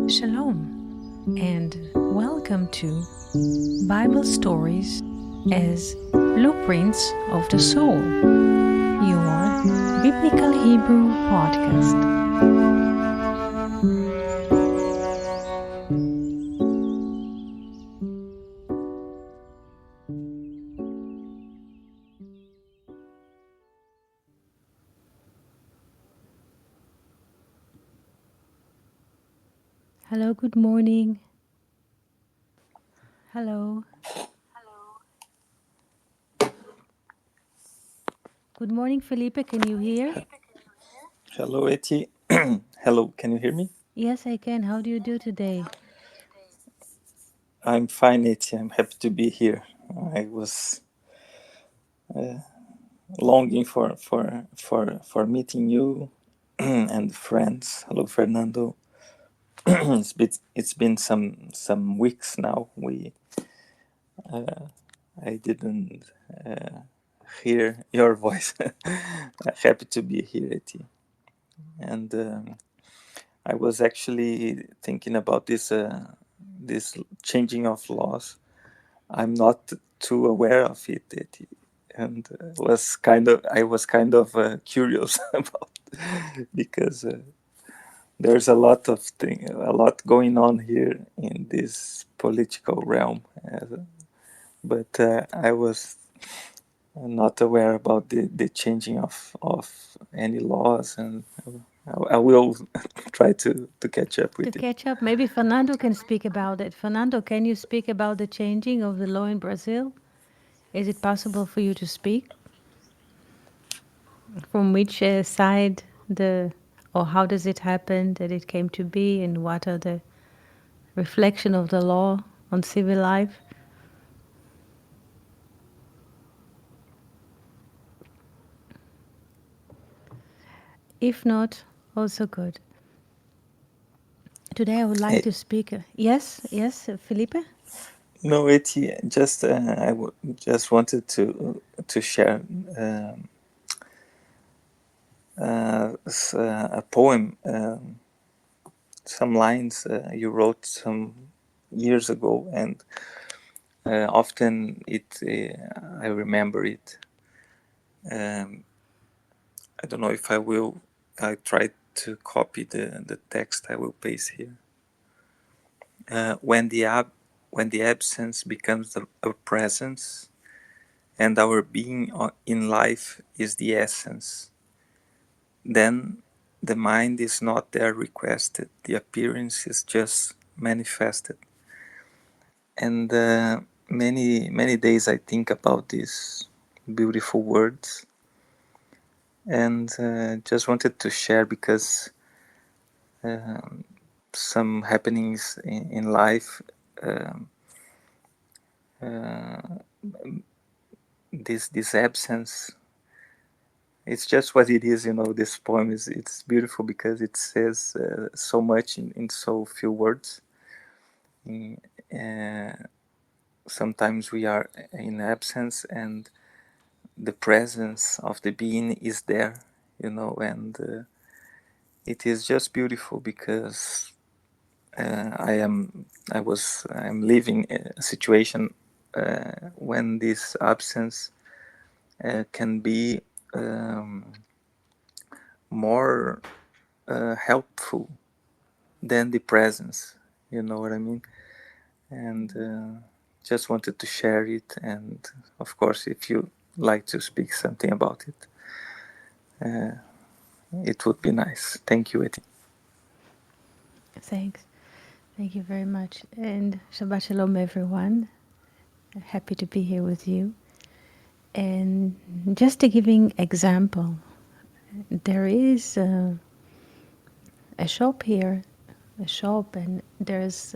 Shalom, and welcome to Bible Stories as Blueprints of the Soul, your Biblical Hebrew podcast. Hello, good morning. Hello. Good morning, Felipe. Can you hear? Hello, Eti. Hello, can you hear me? Yes, I can. How do you do today? I'm fine, Eti. I'm happy to be here. I was longing for meeting you and friends. Hello, Fernando. It's been some weeks now. I didn't hear your voice. Happy to be here, Eti. And I was actually thinking about this changing of laws. I'm not too aware of it, and I was kind of curious about because there's a lot going on here in this political realm, but I was not aware about the changing of any laws, and I will try to catch up To with it. catch up, maybe Fernando can speak about it. Fernando, can you speak about the changing of the law in Brazil? Is it possible for you to speak? From which side the, or how does it happen that it came to be, and what are the reflection of the law on civil life? If not, also good. Today I would like to speak. Yes, Felipe? No, just just wanted to share a poem, some lines you wrote some years ago, and often I remember it. Um, I don't know if I will. I tried to copy the text. I will paste here. When when the absence becomes a presence, and our being in life is the essence, then the mind is not there requested, the appearance is just manifested. And many days I think about these beautiful words, and just wanted to share because um, some happenings in life, um, uh, this absence, it's just what it is. This poem is it's beautiful because it says so much in so few words. Uh, Sometimes we are in absence, and the presence of the being is there, and it is just beautiful because I'm living a situation when this absence can be um, more helpful than the presence. You know what I mean? And just wanted to share it. And of course, if you like to speak something about it, it would be nice. Thank you, Eti. Thanks. Thank you very much. And Shabbat Shalom, everyone. Happy to be here with you. And just to giving example, there is a shop here, a shop, and there's,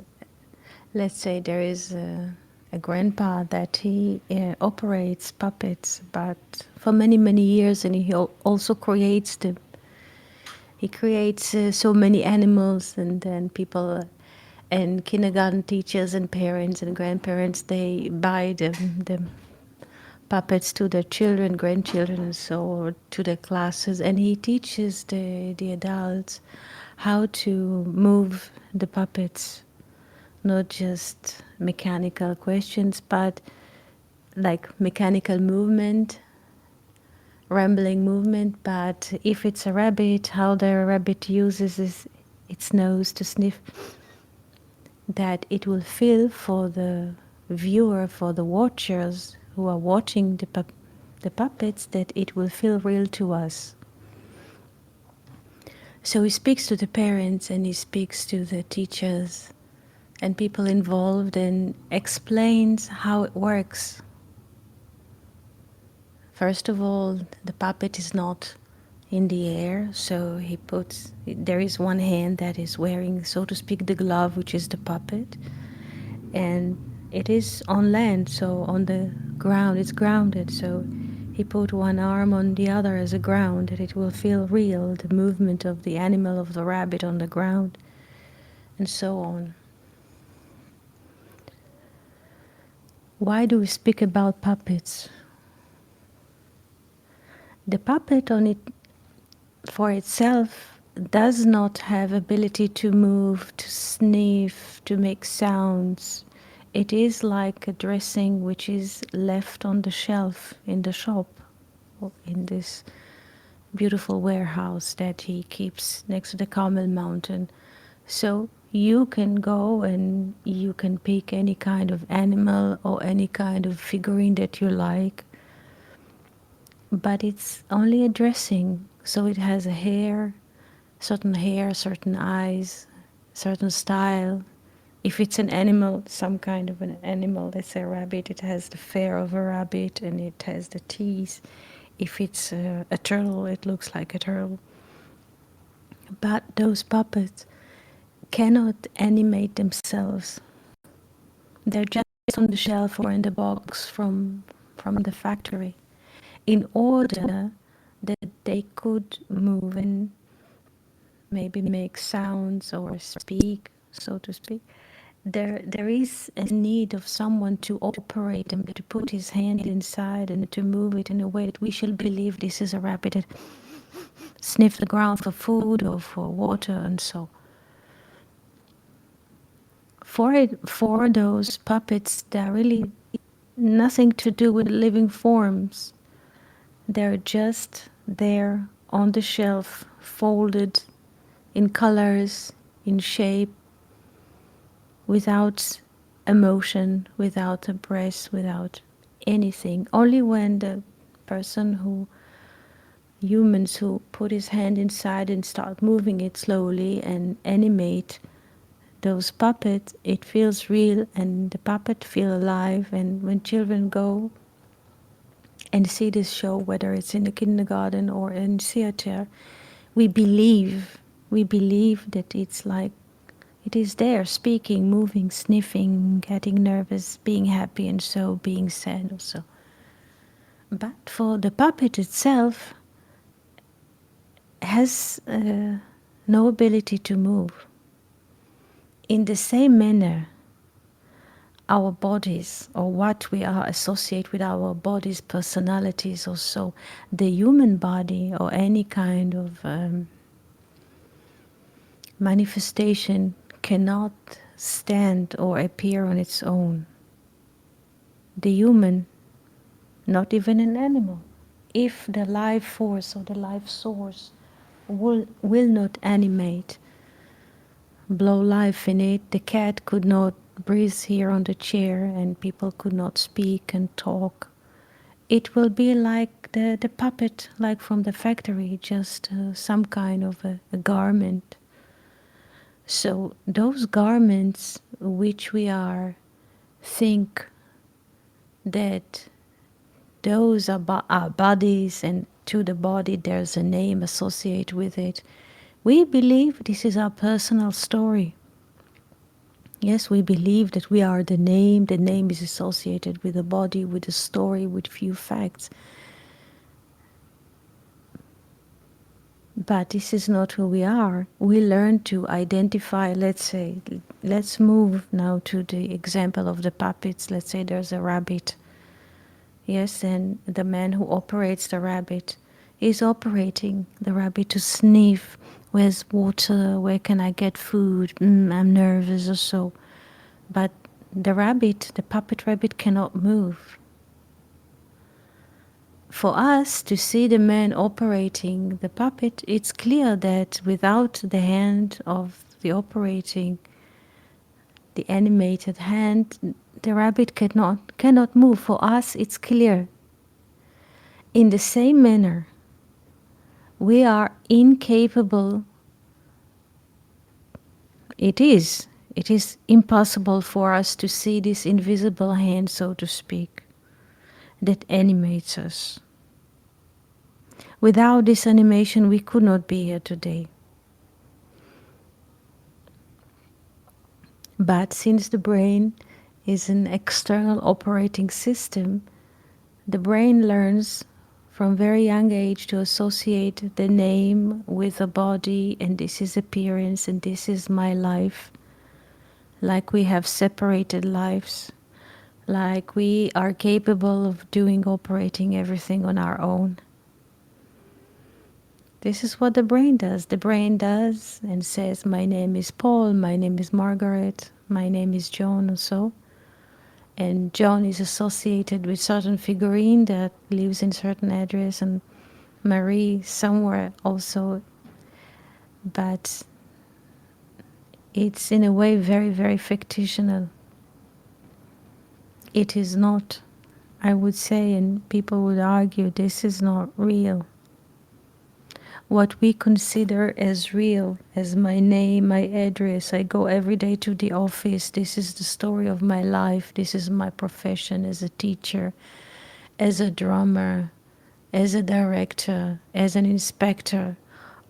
let's say, there is a grandpa that he operates puppets, but for many, many years, and he also creates them. He creates so many animals, and then people and kindergarten teachers and parents and grandparents, they buy the puppets to their children, grandchildren, and so, or to their classes, and he teaches the adults how to move the puppets, not just mechanical questions, but like mechanical movement, rambling movement. But if it's a rabbit, how the rabbit uses its nose to sniff, that it will feel for the viewer, for the watchers who are watching the puppets, that it will feel real to us. So he speaks to the parents and he speaks to the teachers and people involved and explains how it works. First of all, the puppet is not in the air, so there is one hand that is wearing, so to speak, the glove, which is the puppet, and it is on land, so on the ground, it's grounded, so he put one arm on the other as a ground, that it will feel real, the movement of the animal, of the rabbit on the ground, and so on. Why do we speak about puppets? The puppet on it for itself does not have ability to move, to sniff, to make sounds. It is like a dressing which is left on the shelf in the shop, or in this beautiful warehouse that he keeps next to the Carmel Mountain. So you can go and you can pick any kind of animal or any kind of figurine that you like, but it's only a dressing. So it has a hair, certain eyes, certain style. If it's an animal, some kind of an animal, let's say a rabbit, it has the fur of a rabbit and it has the teeth. If it's a turtle, it looks like a turtle. But those puppets cannot animate themselves. They're just on the shelf or in the box from the factory. In order that they could move and maybe make sounds or speak, so to speak, there is a need of someone to operate them, to put his hand inside and to move it in a way that we shall believe this is a rabbit that sniffs the ground for food or for water and so. For those puppets, they're really nothing to do with living forms. They're just there on the shelf, folded in colors, in shape, without emotion, without a breath, without anything. Only when the humans who put his hand inside and start moving it slowly and animate those puppets, it feels real and the puppet feel alive. And when children go and see this show, whether it's in the kindergarten or in theater, we believe that it's like it is there, speaking, moving, sniffing, getting nervous, being happy, and so being sad also. But for the puppet itself, has no ability to move. In the same manner, our bodies, or what we are associate with our bodies, personalities, or so, the human body or any kind of manifestation cannot stand or appear on its own. The human, not even an animal, if the life force or the life source will not animate, blow life in it, the cat could not breathe here on the chair and people could not speak and talk. It will be like the puppet, like from the factory, just some kind of a garment. So those garments which we think that those are our bodies, and to the body there's a name associated with it. We believe this is our personal story. Yes, we believe that we are the name is associated with the body, with the story, with few facts. But this is not who we are. We learn to identify, let's move now to the example of the puppets. Let's say there's a rabbit Yes, and the man who operates the rabbit is operating the rabbit to sniff where's water, where can I get food, I'm nervous or so. But the rabbit, the puppet rabbit, cannot move. For us to see the man operating the puppet, it's clear that without the hand of the operating, the animated hand, the rabbit cannot move. For us, it's clear. In the same manner, we are incapable, it is impossible for us to see this invisible hand, so to speak, that animates us. Without this animation, we could not be here today. But since the brain is an external operating system, the brain learns from very young age to associate the name with the body, and this is appearance, and this is my life. Like we have separated lives, like we are capable of operating everything on our own. This is what the brain does. The brain does and says, my name is Paul, my name is Margaret, my name is John, or so. And John is associated with certain figurine that lives in certain address, and Marie somewhere also. But it's in a way very, very fictional. It is not, I would say, and people would argue, this is not real. What we consider as real, as my name, my address, I go every day to the office, this is the story of my life, this is my profession as a teacher, as a drummer, as a director, as an inspector,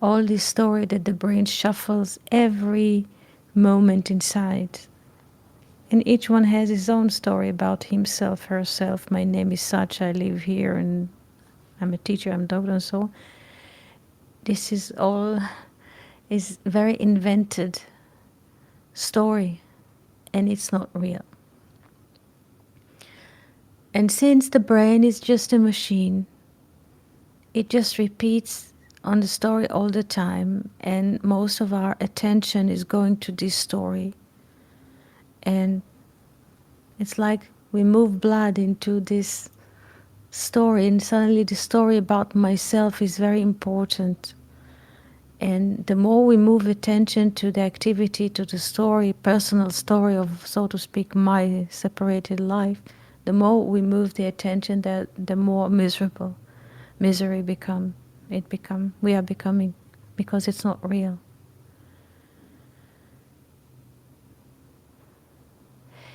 all this story that the brain shuffles every moment inside. And each one has his own story about himself, herself. My name is such, I live here, and I'm a teacher, I'm a doctor, and so on. This is all is very invented story, and it's not real. And since the brain is just a machine, it just repeats on the story all the time, and most of our attention is going to this story. And it's like we move blood into this story, and suddenly the story about myself is very important. And the more we move attention to the activity, to the story, personal story of, so to speak, my separated life, the more we move the attention, that the more misery we are becoming, because it's not real.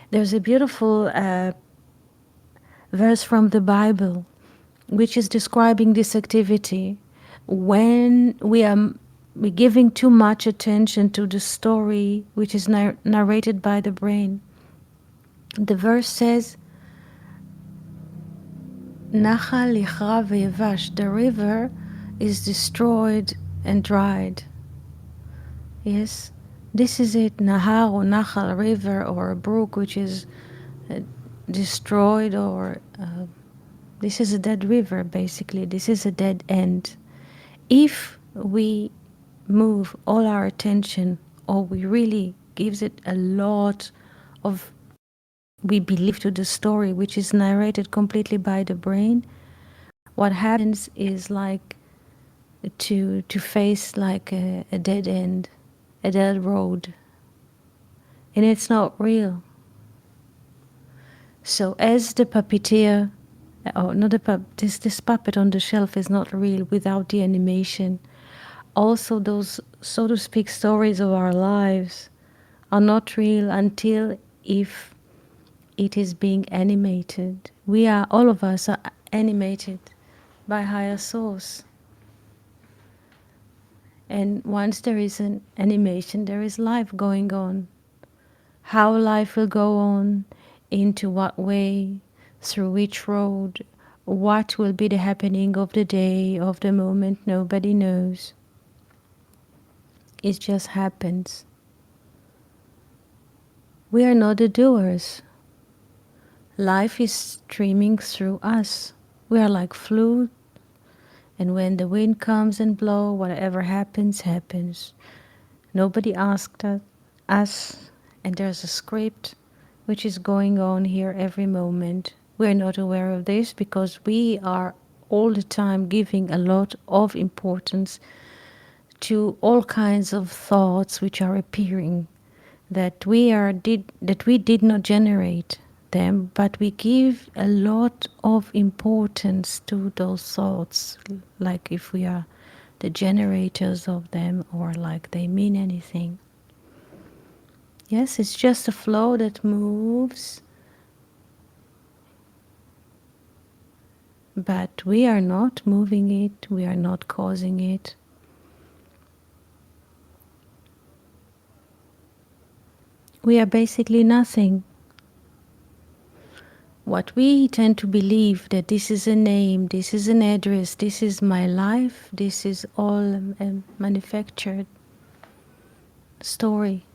There's a beautiful verse from the Bible which is describing this activity. When we're giving too much attention to the story which is narrated by the brain, the verse says, Nachal lichra veyevash, the river is destroyed and dried. Yes, this is it. Nahar or Nachal, river or a brook which is destroyed, or this is a dead river, basically. This is a dead end. If we move all our attention, or we really gives it a lot of, we believe, to the story which is narrated completely by the brain, what happens is like to face like a dead end, a dead road, and it's not real. So as the puppeteer, not this puppet on the shelf is not real without the animation. Also those, so to speak, stories of our lives are not real until if it is being animated. We are, all of us are animated by higher source. And once there is an animation, there is life going on. How life will go on, into what way, through which road, what will be the happening of the day, of the moment, nobody knows. It just happens. We are not the doers. Life is streaming through us. We are like flute, and when the wind comes and blows, whatever happens, happens. Nobody asked us, and there's a script which is going on here every moment. We're not aware of this because we are all the time giving a lot of importance to all kinds of thoughts which are appearing that we did not generate them, but we give a lot of importance to those thoughts, like if we are the generators of them or like they mean anything. Yes, it's just a flow that moves, but we are not moving it, we are not causing it. We are basically nothing. What we tend to believe that this is a name, this is an address, this is my life, this is all a manufactured story.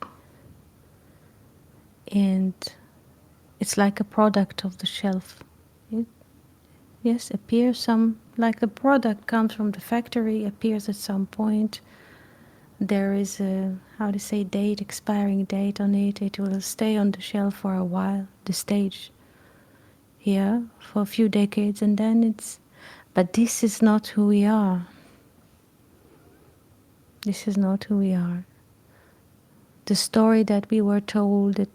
And it's like a product of the shelf. It, yes, appears some, like a product comes from the factory, appears at some point. There is a, how to say, date, expiring date on it. It will stay on the shelf for a while, the stage here, for a few decades, and then it's, but this is not who we are. This is not who we are. The story that we were told that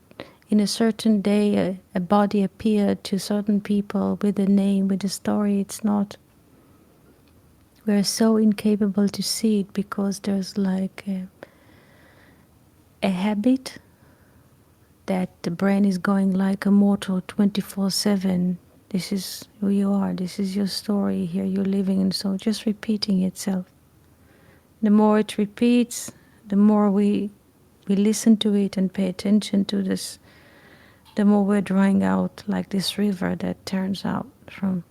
in a certain day a body appeared to certain people with a name, with a story, it's not. We're so incapable to see it because there's like a habit that the brain is going like a motor 24/7. This is who you are, this is your story, here you're living, and so just repeating itself. The more it repeats, the more we listen to it and pay attention to this, the more we're drying out like this river that turns out from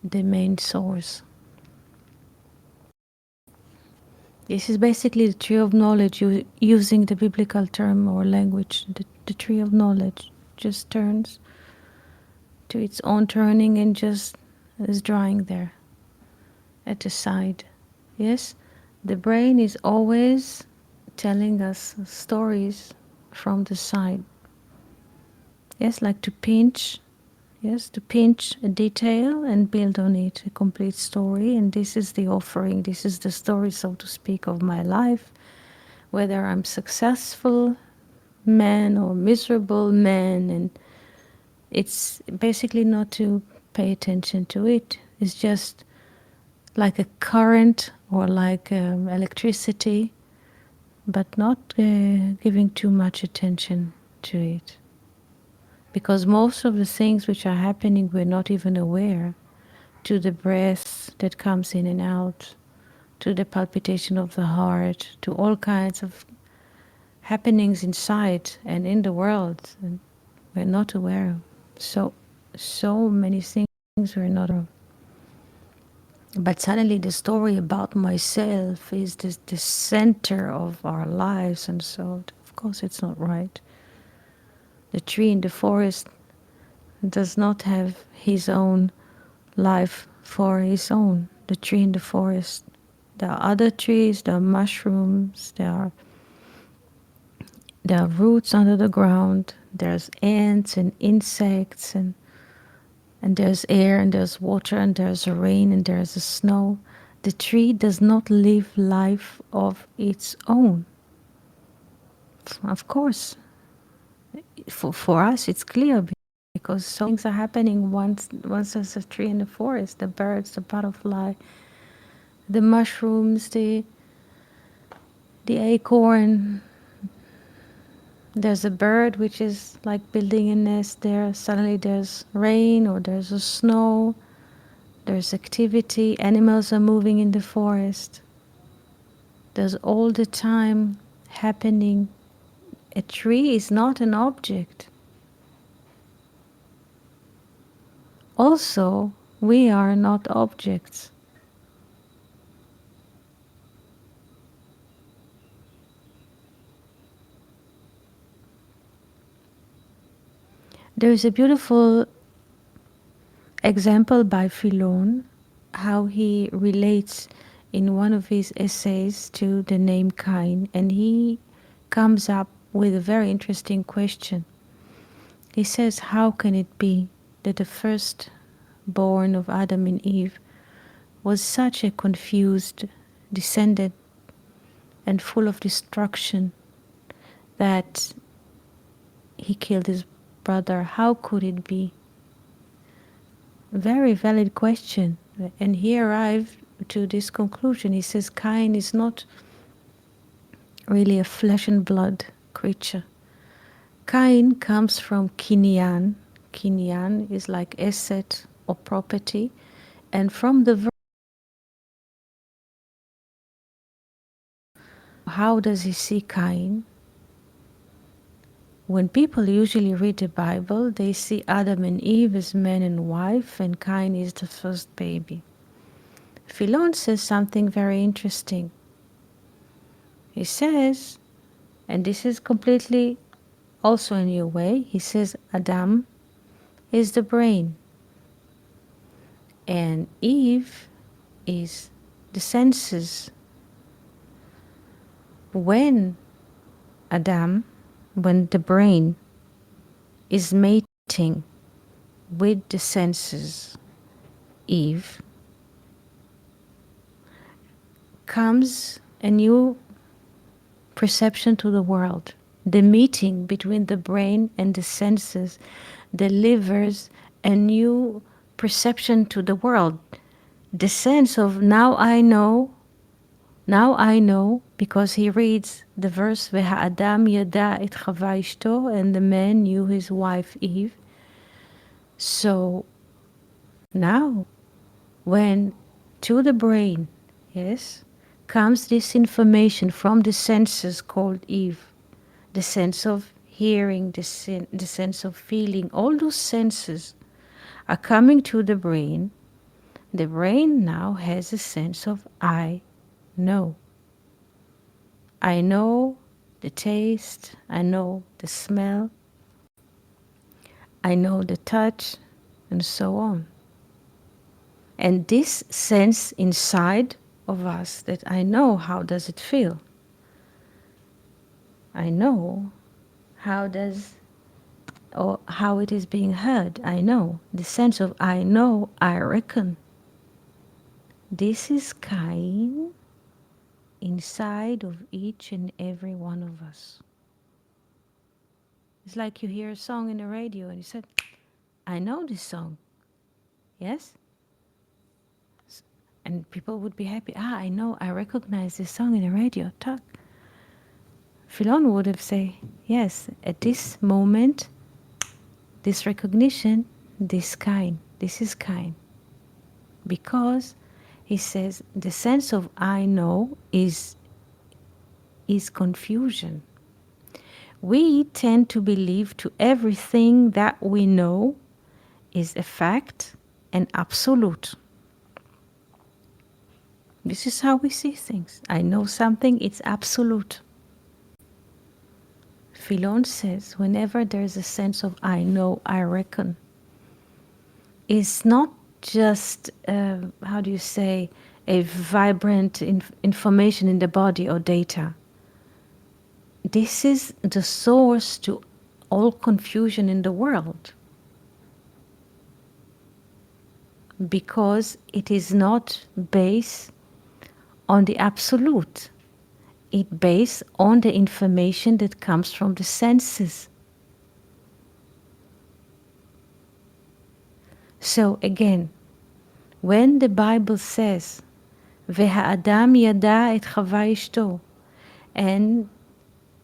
the main source. This is basically the tree of knowledge, using the biblical term or language. The tree of knowledge just turns to its own turning and just is drying there at the side. Yes, the brain is always telling us stories from the side. Yes, like to pinch. Yes, to pinch a detail and build on it a complete story. And this is the offering. This is the story, so to speak, of my life. Whether I'm successful man or miserable man. And it's basically not to pay attention to it. It's just like a current or like electricity, but not giving too much attention to it. Because most of the things which are happening, we're not even aware, to the breath that comes in and out, to the palpitation of the heart, to all kinds of happenings inside and in the world, and we're not aware of. So many things we're not aware of. But suddenly the story about myself is the center of our lives, and so of course it's not right. The tree in the forest does not have his own life for his own. The tree in the forest. There are other trees, there are mushrooms, there are roots under the ground, there's ants and insects, and there's air and there's water and there's a rain and there's a snow. The tree does not live life of its own. Of course, for us it's clear because so things are happening once there's a tree in the forest. The birds, the butterfly, the mushrooms, the acorn. There's a bird which is like building a nest there. Suddenly there's rain or there's a snow. There's activity. Animals are moving in the forest. There's all the time happening. A tree is not an object. Also, we are not objects. There is a beautiful example by Philon, how he relates in one of his essays to the name Cain, and he comes up with a very interesting question. He says, how can it be that the firstborn of Adam and Eve was such a confused descendant and full of destruction that he killed his brother? How could it be? Very valid question. And he arrived to this conclusion. He says Cain is not really a flesh and blood creature. Cain comes from kinyan. Kinyan is like asset or property. And from the verb, how does he see Cain? When people usually read the Bible, they see Adam and Eve as man and wife, and Cain is the first baby. Philon says something very interesting. He says, and this is completely also a new way, he says Adam is the brain, and Eve is the senses. When the brain is mating with the senses, Eve, comes a new perception to the world. The meeting between the brain and the senses delivers a new perception to the world. The sense of now I know, because he reads the verse, Ve'ha'adam yada et Chava ishto, and the man knew his wife Eve. So now, when to the brain, yes, comes this information from the senses called Eve, the sense of hearing, the sense of feeling, all those senses are coming to the brain. The brain now has a sense of I know. I know the taste, I know the smell, I know the touch, and so on. And this sense inside of us that I know, how does it feel? I know how it is being heard. I know. The sense of I know, I reckon. This is Cain inside of each and every one of us. It's like you hear a song in the radio and you said, I know this song. Yes? And people would be happy. I know, I recognize this song in the radio. Talk. Philon would have said, yes, at this moment, this recognition, this is Cain. Because he says the sense of I know is confusion. We tend to believe to everything that we know is a fact and absolute. This is how we see things. I know something, it's absolute. Philon says whenever there's a sense of I know, I reckon, it's not just, a vibrant information in the body or data. This is the source to all confusion in the world. Because it is not based on the absolute. It's based on the information that comes from the senses. So again, when the Bible says, Ve'ha'adam yada et Chava ishto, and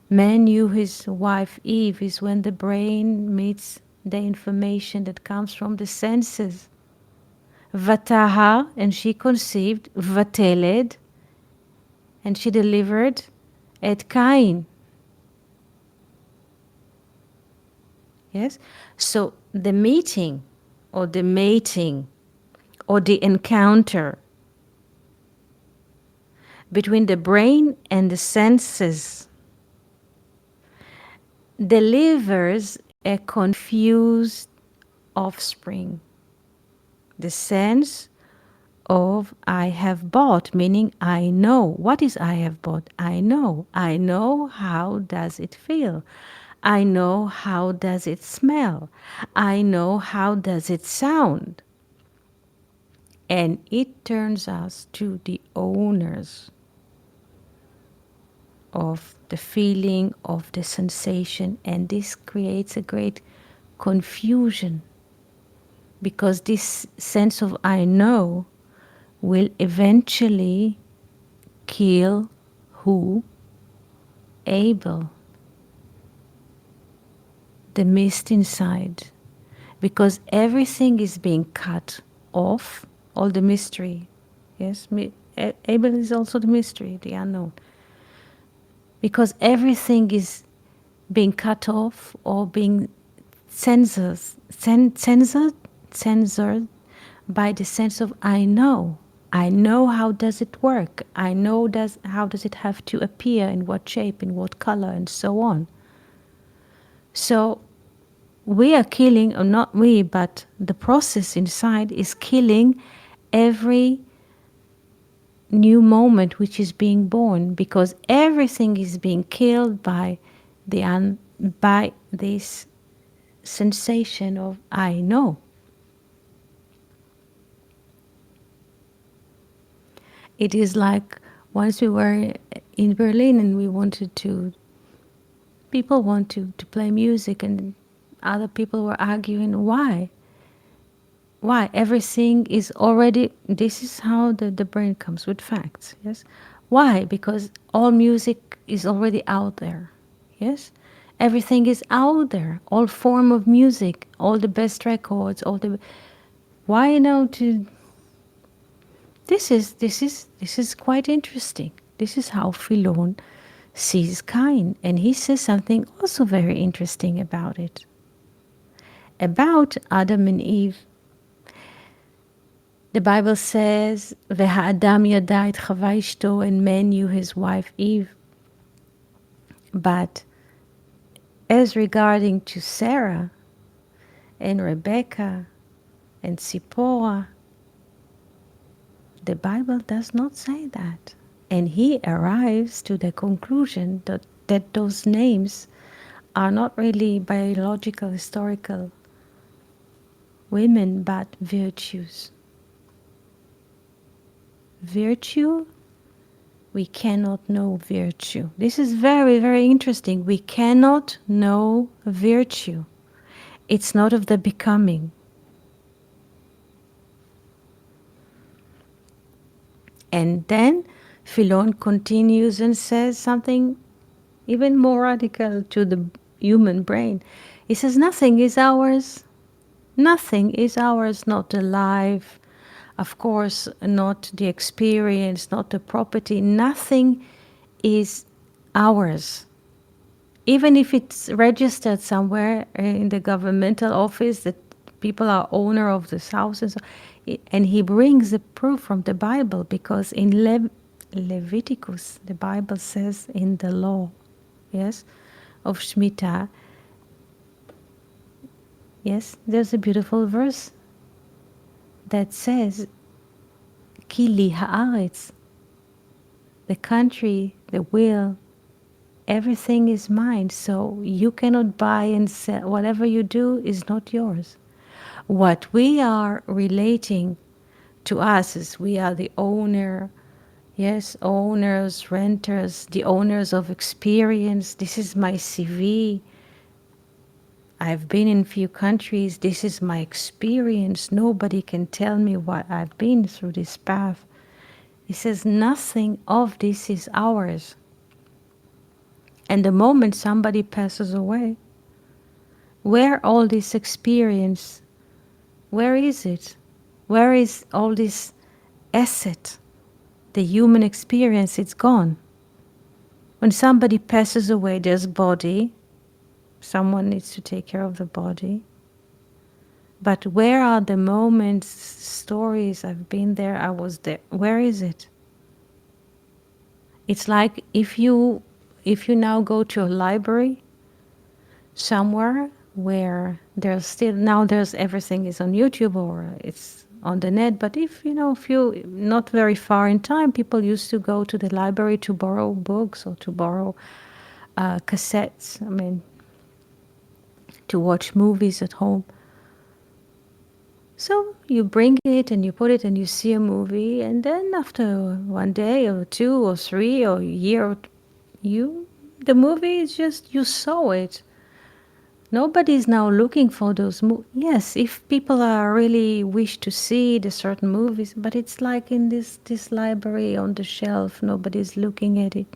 man knew his wife Eve, is when the brain meets the information that comes from the senses. Vatahar, and she conceived, Vateled, and she delivered et Cain. Yes? So the meeting or the mating or the encounter between the brain and the senses delivers a confused offspring. The sense of I have bought, meaning I know. What is I have bought? I know. I know how does it feel. I know how does it smell. I know how does it sound. And it turns us to the owners of the feeling, of the sensation, and this creates a great confusion because this sense of I know will eventually kill who? Abel, the mist inside, because everything is being cut off, all the mystery. Yes, Abel is also the mystery, the unknown. Because everything is being cut off or being censored by the sense of I know. I know how does it work. I know how does it have to appear, in what shape, in what color, and so on. So we are killing, or not we, but the process inside is killing every new moment which is being born, because everything is being killed by by this sensation of I know. It is like once we were in Berlin and we wanted to, people want to play music, and other people were arguing why. Why? Everything is already, this is how the brain comes with facts, yes? Why? Because all music is already out there, yes? Everything is out there, all form of music, all the best records, all the, why now to, this is quite interesting. This is how Philon sees Cain, and he says something also very interesting about it. About Adam and Eve. The Bible says, "V'ha'adam yada et Chava ishto," and man knew his wife Eve. But as regarding to Sarah and Rebecca and Zipporah, the Bible does not say that. And he arrives to the conclusion that those names are not really biological, historical women, but virtues. Virtue, we cannot know virtue. This is very, very interesting. We cannot know virtue. It's not of the becoming. And then Philon continues and says something even more radical to the human brain. He says, nothing is ours. Nothing is ours, not the life, of course, not the experience, not the property. Nothing is ours. Even if it's registered somewhere in the governmental office that people are owner of this house, and he brings the proof from the Bible, because in Leviticus, the Bible says in the law, yes, of Shemitah, yes, there's a beautiful verse that says, Ki li haaretz, the country, the will, everything is mine. So you cannot buy and sell. Whatever you do is not yours. What we are relating to us is we are the owner, yes, owners, renters, the owners of experience. This is my CV. I've been in few countries. This is my experience. Nobody can tell me what I've been through this path. He says nothing of this is ours. And the moment somebody passes away, where all this experience, where is it? Where is all this asset? The human experience, it's gone. When somebody passes away, there's body. Someone needs to take care of the body. But where are the moments, stories, I've been there, I was there. Where is it? It's like if you now go to a library somewhere where there's still, now there's everything is on YouTube or it's on the net. But if few, not very far in time, people used to go to the library to borrow books or to borrow cassettes. I mean, to watch movies at home. So you bring it and you put it and you see a movie, and then after one day or two or three or a year, the movie is just, you saw it. Nobody is now looking for those yes, if people are really wish to see the certain movies, but it's like in this library on the shelf, nobody's looking at it.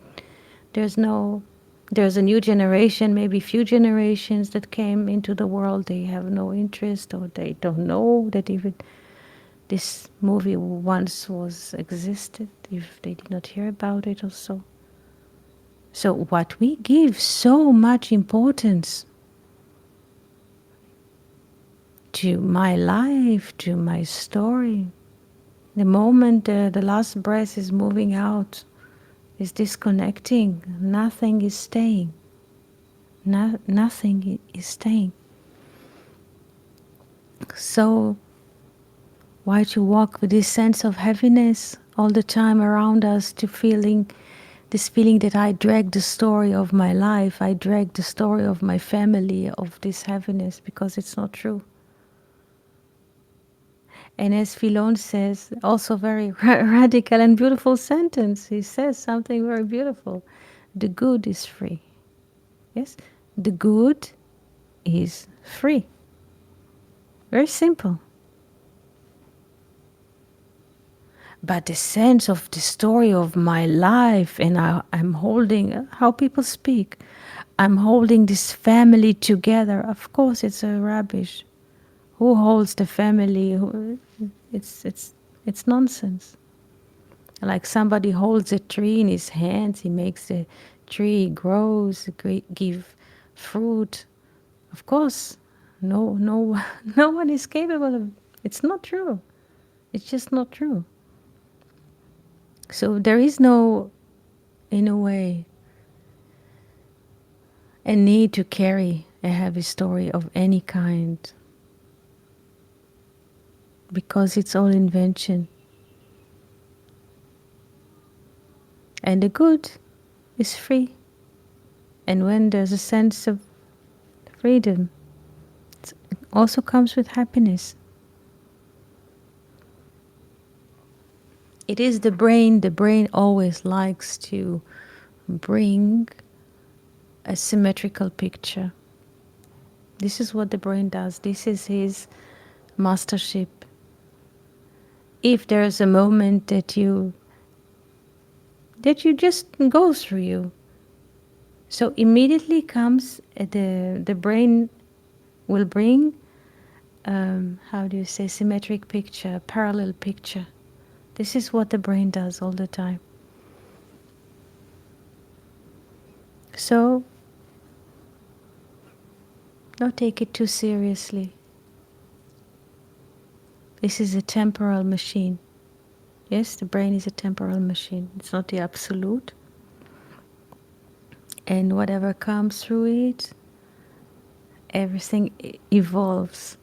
There's a new generation, maybe few generations that came into the world, they have no interest or they don't know that even this movie once was existed, if they did not hear about it or so. So what we give so much importance to my life, to my story, the moment the last breath is moving out, is disconnecting, nothing is staying. Nothing is staying. So why to walk with this sense of heaviness all the time around us, to this feeling that I drag the story of my life, I drag the story of my family, of this heaviness, because it's not true. And as Philon says, also very radical and beautiful sentence, he says something very beautiful. The good is free. Yes? The good is free. Very simple. But the sense of the story of my life, and I'm holding, how people speak, I'm holding this family together. Of course, it's a rubbish. Who holds the family? It's nonsense. Like somebody holds a tree in his hands, he makes the tree grows, give fruit. Of course, no, no one is capable of. It's not true. It's just not true. So there is no, in a way, a need to carry a heavy story of any kind, because it's all invention. And the good is free. And when there's a sense of freedom, it also comes with happiness. It is the brain. The brain always likes to bring a symmetrical picture. This is what the brain does. This is his mastership. If there's a moment that you just go through you, so immediately comes the brain will bring, how do you say, symmetric picture, parallel picture. This is what the brain does all the time. So don't take it too seriously. This is a temporal machine. Yes, the brain is a temporal machine. It's not the absolute. And whatever comes through it, everything evolves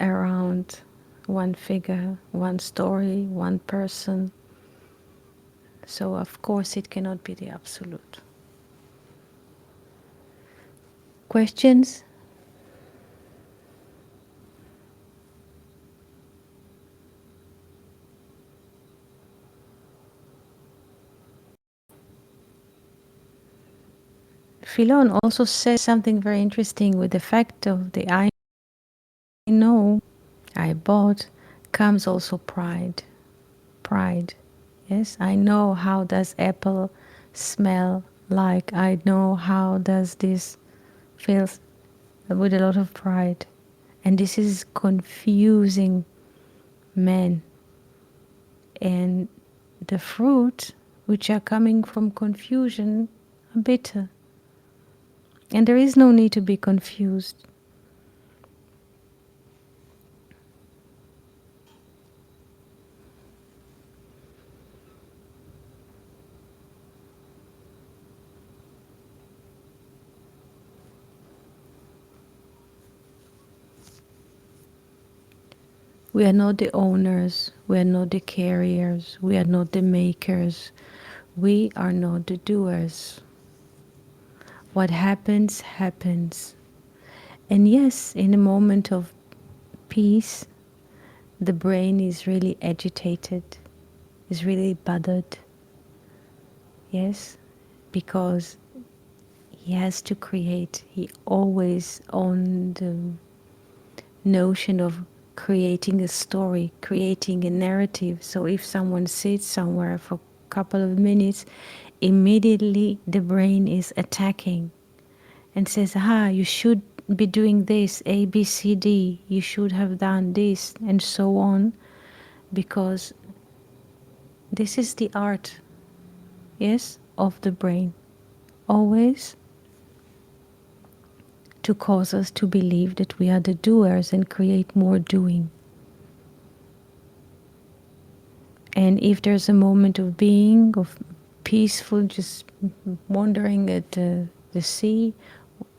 around one figure, one story, one person. So of course it cannot be the absolute. Questions? Philon also says something very interesting with the fact of the I know, I bought, comes also pride. Pride. Yes, I know how does apple smell like. I know how does this feels, with a lot of pride. And this is confusing men. And the fruit which are coming from confusion are bitter. And there is no need to be confused. We are not the owners, we are not the carriers, we are not the makers, we are not the doers. What happens, happens. And yes, in a moment of peace, the brain is really agitated, is really bothered. Yes, because he has to create. He always on the notion of creating a story, creating a narrative. So if someone sits somewhere for a couple of minutes, immediately the brain is attacking and says, you should be doing this, A, B, C, D, you should have done this, and so on, because this is the art, yes, of the brain. Always to cause us to believe that we are the doers and create more doing. And if there's a moment of being, of peaceful, just wandering at the sea,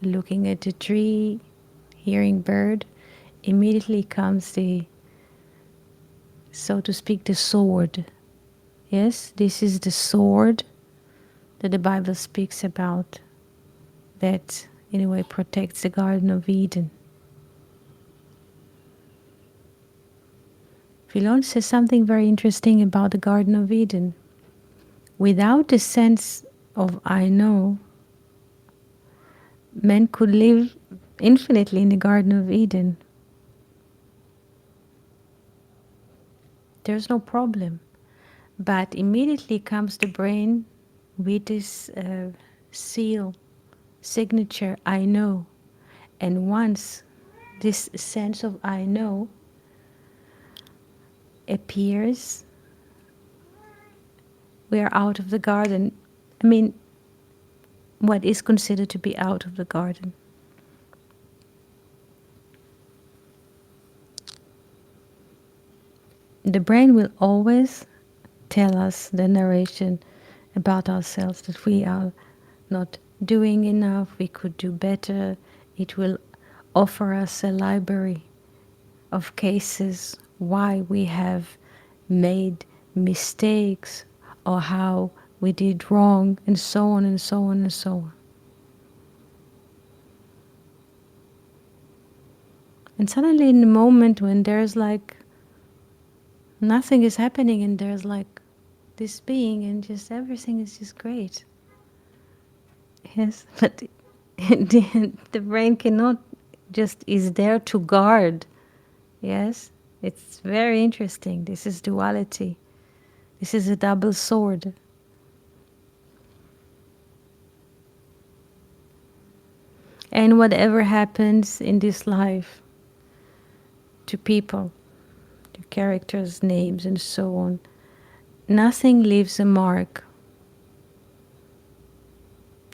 looking at the tree, hearing bird, immediately comes the, so to speak, the sword. Yes, this is the sword that the Bible speaks about, that in a way protects the Garden of Eden. Philon says something very interesting about the Garden of Eden. Without the sense of I know, man could live infinitely in the Garden of Eden. There's no problem. But immediately comes the brain with this seal, signature, I know. And once this sense of I know appears, we are out of the garden. I mean, what is considered to be out of the garden. The brain will always tell us the narration about ourselves, that we are not doing enough, we could do better. It will offer us a library of cases why we have made mistakes or how we did wrong, and so on and so on and so on. And suddenly in the moment when there's like nothing is happening and there's like this being and just everything is just great. Yes, but the brain cannot, just is there to guard. Yes, it's very interesting. This is duality. This is a double sword. And whatever happens in this life to people, to characters, names, and so on, nothing leaves a mark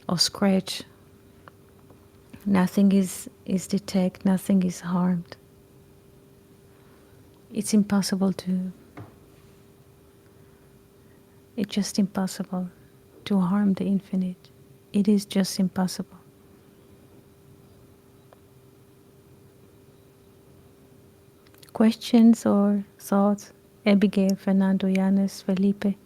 or scratch. Nothing is detected, nothing is harmed. It's impossible to, it's just impossible to harm the infinite. It is just impossible. Questions or thoughts? Abigail, Fernando, Yanis, Felipe?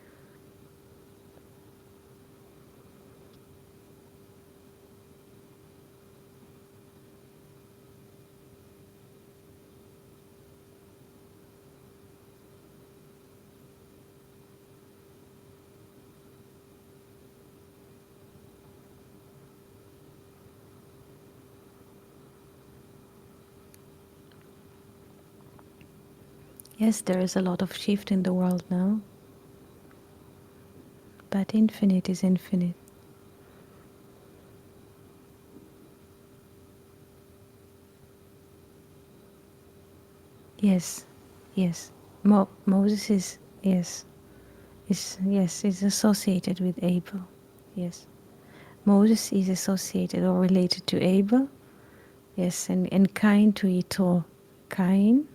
Yes, there is a lot of shift in the world now, but infinite is infinite. Yes, yes. Moses is, yes, is associated with Abel. Yes. Moses is associated or related to Abel. Yes, and Cain to Yitro. Cain,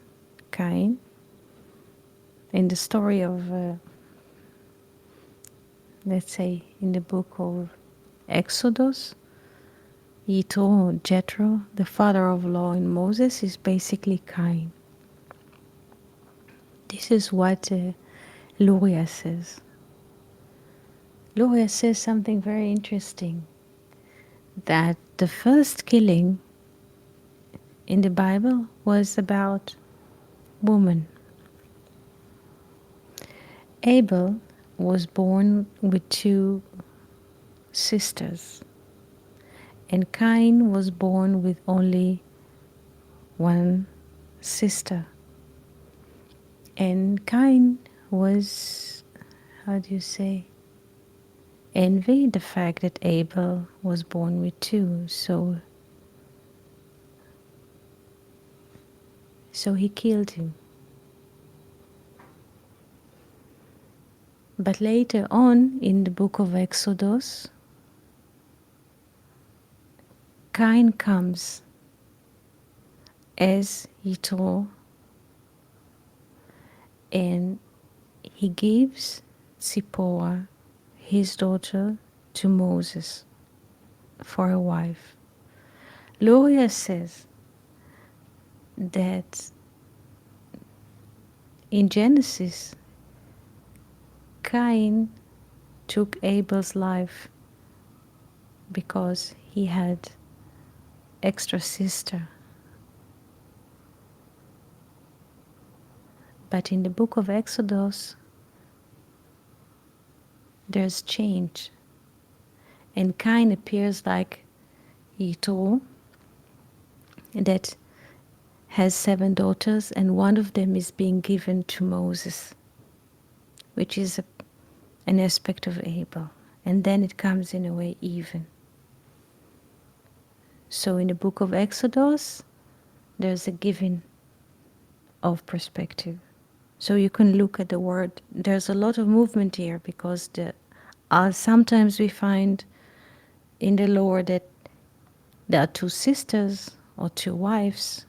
in the story of, let's say, in the book of Exodus, Yitro, Jethro, the father of law in Moses, is basically Cain. This is what Luria says. Luria says something very interesting, that the first killing in the Bible was about woman. Abel was born with two sisters, and Cain was born with only one sister. And Cain was, how do you say, envy the fact that Abel was born with two. So he killed him. But later on in the book of Exodus, Cain comes as Yitro, and he gives Zipporah, his daughter, to Moses for a wife. Luria says that in Genesis, Cain took Abel's life because he had extra sister. But in the book of Exodus, there's change. And Cain appears like Yitro, that has 7 daughters, and one of them is being given to Moses, which is an aspect of Abel. And then it comes in a way even. So in the book of Exodus, there's a giving of perspective. So you can look at the word. There's a lot of movement here, because sometimes we find in the law that there are 2 sisters or 2 wives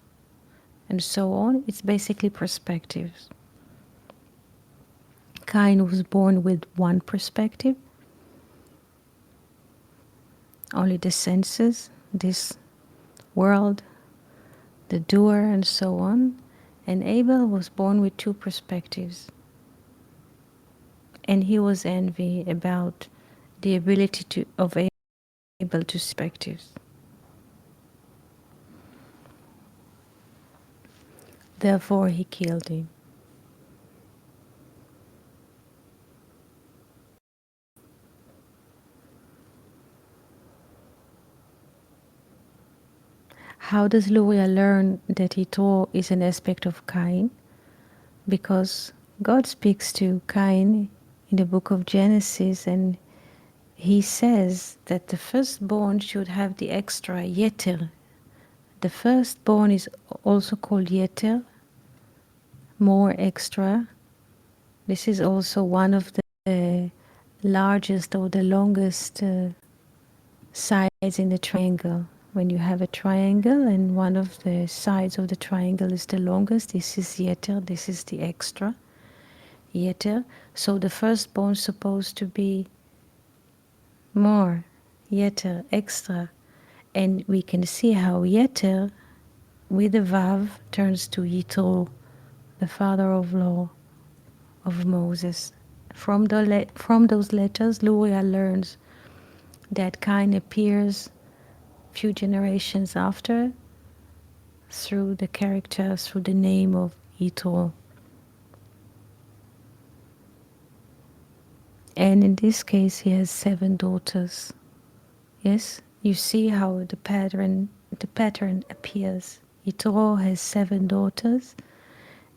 and so on. It's basically perspectives. Cain was born with one perspective, only the senses, this world, the doer, and so on. And Abel was born with 2 perspectives. And he was envy about the ability of Abel to see perspectives. Therefore he killed him. How does Luria learn that Yitro is an aspect of Cain? Because God speaks to Cain in the book of Genesis, and he says that the firstborn should have the extra yeter. The firstborn is also called yeter, more extra. This is also one of the largest or the longest sides in the triangle. When you have a triangle and one of the sides of the triangle is the longest, this is yeter, this is the extra yeter. So the firstborn is supposed to be more, yeter, extra. And we can see how yeter with the vav turns to Yitro, the father of law of Moses. From those letters, Luria learns that Cain appears few generations after through the character, through the name of Yitro. And in this case, he has 7 daughters. Yes, you see how the pattern appears. Yitro has 7 daughters,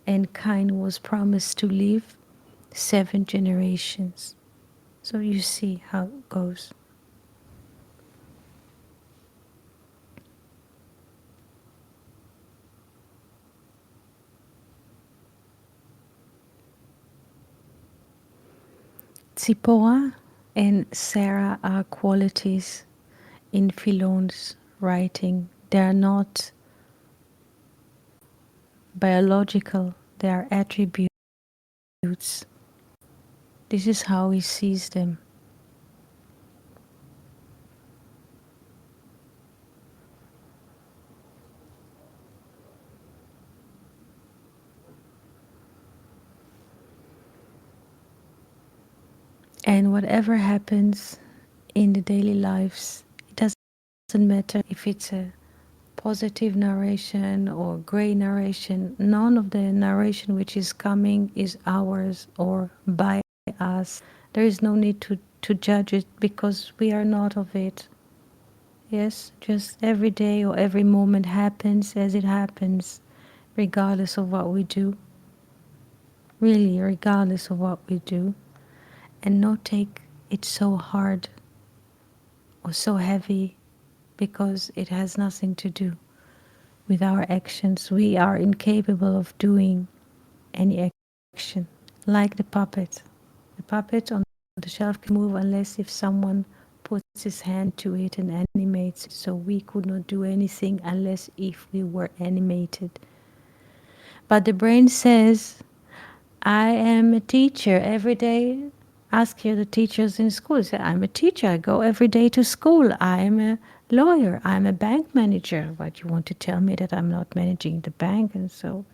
and Cain was promised to live 7 generations. So you see how it goes. Tzipporah and Sarah are qualities in Philon's writing. They are not biological, they are attributes. This is how he sees them. And whatever happens in the daily lives, it doesn't matter if it's a positive narration or gray narration. None of the narration which is coming is ours or by us. There is no need to judge it because we are not of it. Yes, just every day or every moment happens as it happens, regardless of what we do. Really, regardless of what we do. And not take it so hard or so heavy because it has nothing to do with our actions. We are incapable of doing any action. Like the puppet. The puppet on the shelf can move unless if someone puts his hand to it and animates it. So we could not do anything unless if we were animated. But the brain says, I am a teacher every day. Ask here the teachers in school. Say, I'm a teacher. I go every day to school. I am a lawyer. I'm a bank manager. What, you want to tell me that I'm not managing the bank? And so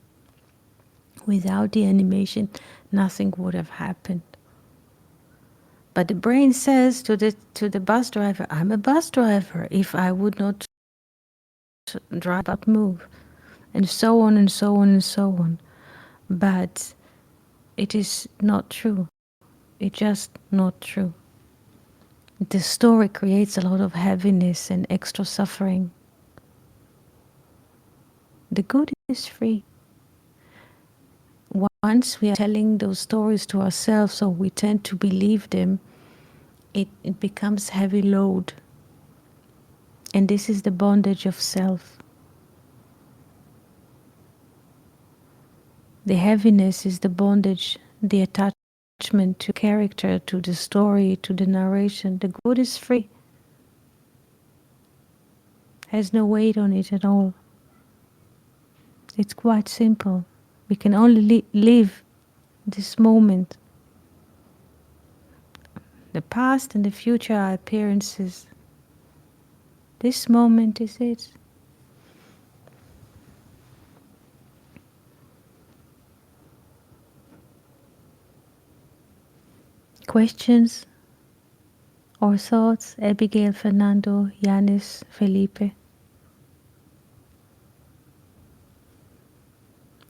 without the animation, nothing would have happened. But the brain says to the bus driver, I'm a bus driver. If I would not drive, but move. And so on and so on and so on. But it is not true. It's just not true. The story creates a lot of heaviness and extra suffering. The good is free. Once we are telling those stories to ourselves or we tend to believe them, it becomes heavy load. And this is the bondage of self. The heaviness is the bondage, the attachment to character, to the story, to the narration. The good is free. Has no weight on it at all. It's quite simple. We can only live this moment. The past and the future are appearances. This moment is it. Questions or thoughts? Abigail, Fernando, Yanis, Felipe.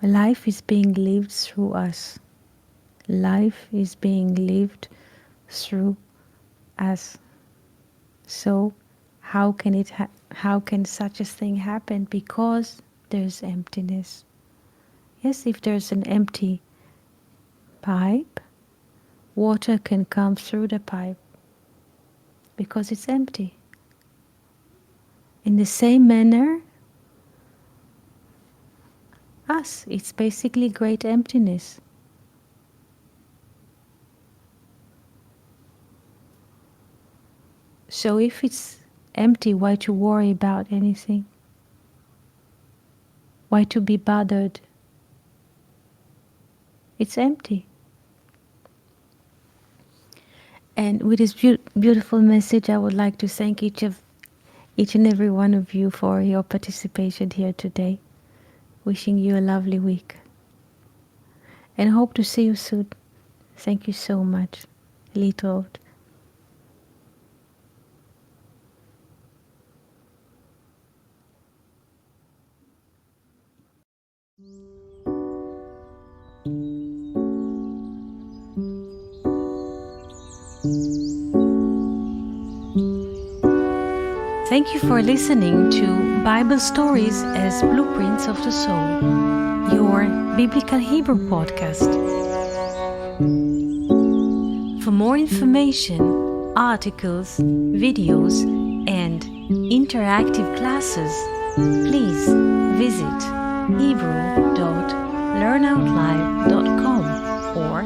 Life is being lived through us. Life is being lived through us. So how can such a thing happen? Because there's emptiness. Yes, if there's an empty pipe, water can come through the pipe because it's empty. In the same manner, us, it's basically great emptiness. So if it's empty, why to worry about anything? Why to be bothered? It's empty. And with this beautiful message, I would like to thank each and every one of you for your participation here today. Wishing you a lovely week. And hope to see you soon. Thank you so much. Litroot. Thank you for listening to Bible Stories as Blueprints of the Soul, your Biblical Hebrew podcast. For more information, articles, videos, and interactive classes, please visit hebrew.learnoutlive.com or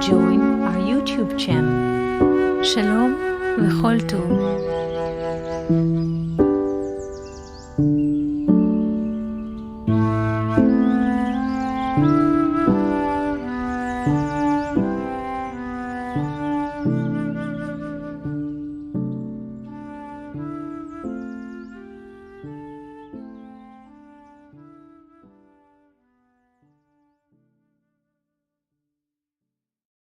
join our YouTube channel. Shalom v'chol tov.